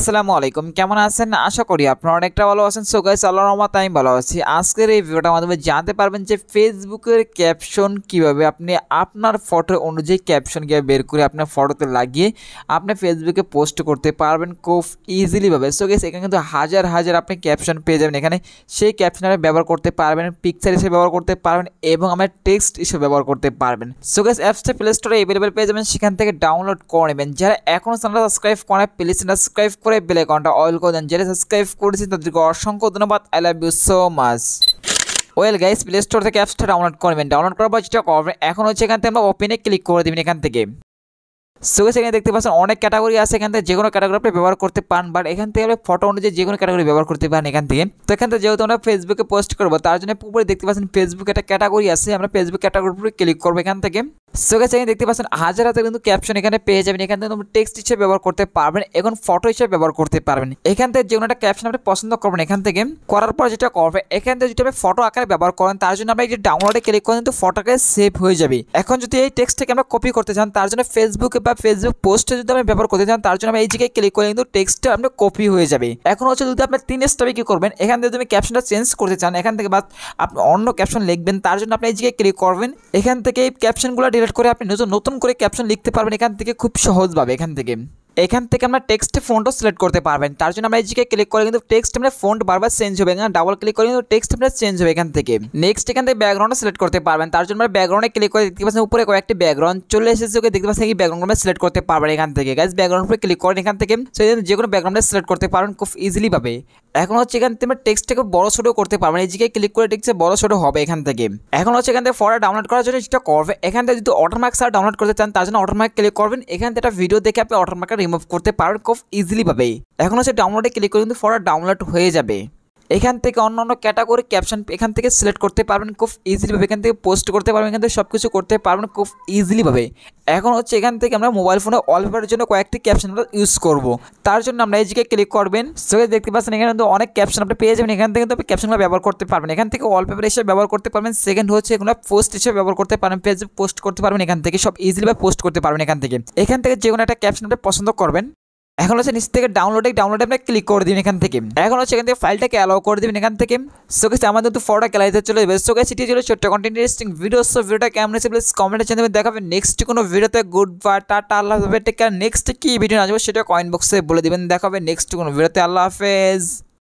আসসালামু আলাইকুম, কেমন আছেন? আশা করি আপনারা অনেকটা ভালো আছেন। সো গাইস, আল্লাহর রহমতে আমি ভালো আছি। আজকের এই ভিডিওটার মাধ্যমে জানতে পারবেন যে ফেসবুকের ক্যাপশন কিভাবে আপনি আপনার ফটো অনুযায়ী ক্যাপশন কিভাবে বের করে আপনার ফটোতে লাগিয়ে আপনি ফেসবুকে পোস্ট করতে পারবেন খুব ইজিলি ভাবে। সো গাইস, এখানে কিন্তু হাজার হাজার আপনি ক্যাপশন পেয়ে যাবেন। এখানে সেই ক্যাপশন আপনি ব্যবহার করতে পারবেন, পিকচার হিসেবে ব্যবহার করতে পারবেন এবং আমার টেক্সট হিসেবে ব্যবহার করতে পারবেন। সো গাইস, অ্যাপসটা প্লে স্টোরে অ্যাভেলেবল পেয়ে যাবেন, সেখান থেকে ডাউনলোড করে নেবেন। যারা এখনও চ্যানেলটা সাবস্ক্রাইব করে প্লিজ সাবস্ক্রাইব করে বেল আইকনটা অল করে দেন। যারা সাবস্ক্রাইব করেছেন তাদেরকে অসংখ্য ধন্যবাদ। I love you so much. Well guys, play store থেকে অ্যাপসটা ডাউনলোড করবেন। ডাউনলোড করার পর যেটা করবেন, এখন হচ্ছে এখান থেকে আমরা ওপেনে ক্লিক করে দেবেন এখান থেকে। সো এখানে দেখতে পাচ্ছেন অনেক ক্যাটাগরি আছে, এখান থেকে যে কোনো ক্যাটাগরি আপনি ব্যবহার করতে পারেন, বাট এখান থেকে ফটো অনুযায়ী যে কোনো ক্যাটাগরি ব্যবহার করতে পারেন এখান থেকে। তো এখান থেকে যেহেতু আমরা ফেসবুকে পোস্ট করবো, তার জন্য উপরে দেখতে পাচ্ছেন ফেসবুক একটা ক্যাটাগরি আছে, আমরা ফেসবুক ক্যাটাগরির উপরে ক্লিক করবো এখান থেকে। সো এখানে দেখতে পাচ্ছেন হাজার হাজার কিন্তু ক্যাপশন এখানে পেয়ে যাবেন। এখান থেকে টেক্সট হিসেবে ব্যবহার করতে পারবেন, এখন ফটো হিসেবে ব্যবহার করতে পারবেন। এখান থেকে যে কোনো একটা ক্যাপশন আপনি পছন্দ করবেন, এখান থেকে করার পর যেটা করবে, এখান থেকে যদি আপনি ফটো আকারে ব্যবহার করেন, তার জন্য আমরা এই যে ডাউনলোডে ক্লিক করেন, কিন্তু ফটোকে সেভ হয়ে যাবে। এখন যদি এই টেক্সটটাকে আমরা কপি করতে চান, তার জন্য ফেসবুকে বা ফেসবুক পোস্টে যদি আপনি ব্যবহার করতে চান, তার জন্য আমরা এই জায়গায় ক্লিক করে কিন্তু টেক্সটটা আপনার কপি হয়ে যাবে। এখন হচ্ছে যদি আপনি 3 স্টেপে কি করবেন, এখান থেকে যদি ক্যাপশনটা চেঞ্জ করতে চান, এখান থেকে বা আপনি অন্য ক্যাপশন লিখবেন, তার জন্য আপনি এই জায়গায় ক্লিক করবেন। এখান থেকে এই ক্যাপশনগুলো ডিলিট করে আপনি নতুন করে ক্যাপশন লিখতে পারবেন এখান থেকে খুব সহজভাবে। এখান থেকে আমরা টেক্সটে ফন্টও সিলেক্ট করতে পারবেন, তার জন্য আমরা এই জায়গায় ক্লিক করে কিন্তু টেক্সট আমরা ফন্ট বারবার চেঞ্জ হবে, ডাবল ক্লিক করে কিন্তু টেক্সট আমরা চেঞ্জ হবে এখান থেকে। নেক্সট এখান থেকে ব্যাকগ্রাউন্ড সিলেক্ট করতে পারবেন, তার জন্য আমরা ব্যাকগ্রাউন্ডে ক্লিক করে দেখতে পাচ্ছেন উপরে কয়েকটি ব্যাকগ্রাউন্ড চলে এসেছে, দেখতে পাচ্ছেন এই ব্যাকগ্রাউন্ড আমরা সিলেক্ট করতে পারবেন এখান থেকে। গাইস, ব্যাকগ্রাউন্ড উপরে ক্লিক করেন এখান থেকে, সো যে কোনো ব্যাকগ্রাউন্ডে সিলেক্ট করতে পারবেন খুব ইজিলি ভাবে। এখন হচ্ছে এখান থেকে আমরা টেক্সটটাকে বড় ছোট করতে পারবেন, এই জায়গায় ক্লিক করে টেক্সটে বড় ছোট হবে এখান থেকে। এখন হচ্ছে এখান থেকে ফটো ডাউনলোড করার জন্য যেটা করবে, এখান থেকে যদি ওয়াটারমার্ক স্যার ডাউনলোড করতে চান, তার জন্য ওয়াটারমার্ক ক্লিক করবেন। এখান থেকে একটা ভিডিও দেখে আপনি ওয়াটারমার্কটা রিমুভ করতে পারবেন খুব ইজিলি ভাবে। এখন হচ্ছে ডাউনলোডে ক্লিক করে কিন্তু ফটো ডাউনলোড হয়ে যাবে। এখান থেকে অন্য ক্যাটাগরি ক্যাপশন এখান থেকে সিলেক্ট করতে পারবেন খুব ইজিলি ভাবে, এখান থেকে পোস্ট করতে পারবেন, এখান থেকে সব কিছু করতে পারবেন খুব ইজিলি ভাবে। এখন হচ্ছে এখান থেকে আমরা মোবাইল ফোনে ওয়ালপেপারের জন্য কয়েকটি ক্যাপশন আমরা ইউজ করব, তার জন্য আমরা এই জায়গায় ক্লিক করবেন। সো দেখতে পাচ্ছেন এখানে কিন্তু অনেক ক্যাপশন আপনি পেয়ে যাবেন, এখান থেকে কিন্তু আপনি ক্যাপশনগুলো ব্যবহার করতে পারবেন। এখান থেকে ওয়ালপেপার হিসেবে ব্যবহার করতে পারবেন। সেকেন্ড হচ্ছে এগুলো পোস্ট হিসেবে ব্যবহার করতে পারেন, ফেসবুক পোস্ট করতে পারবেন, এখান থেকে সব ইজিলি ভাবে পোস্ট করতে পারবেন এখান থেকে। যে কোনো একটা ক্যাপশন আপনি পছন্দ করবেন। এখন হচ্ছে নিচ থেকে ডাউনলোডে আপনি ক্লিক করে দিন এখান থেকে। এখন হচ্ছে এখান থেকে ফাইলটাকে অ্যালাউ করে দিবেন এখান থেকে। সো গাইস, আমাদের তো ফটোটা গ্যালারিতে চলে যাবে। সো গাইস, এটি ছিল ছোট্ট কন্টেন্ট ইন্টারেস্টিং ভিডিও। সো ভিডিওটা কেমন হয়েছে প্লিজ কমেন্টে জানাবেন। দেখাবেন নেক্সট কোনো ভিডিওতে। গুড বাই, টাটা, আল্লাহ হাফেজ, টেক কেয়ার। নেক্সট কি ভিডিও আসবে সেটা কমেন্ট বক্সে বলে দিবেন। দেখাবে নেক্সট কোনো ভিডিওতে। আল্লাহ হাফেজ।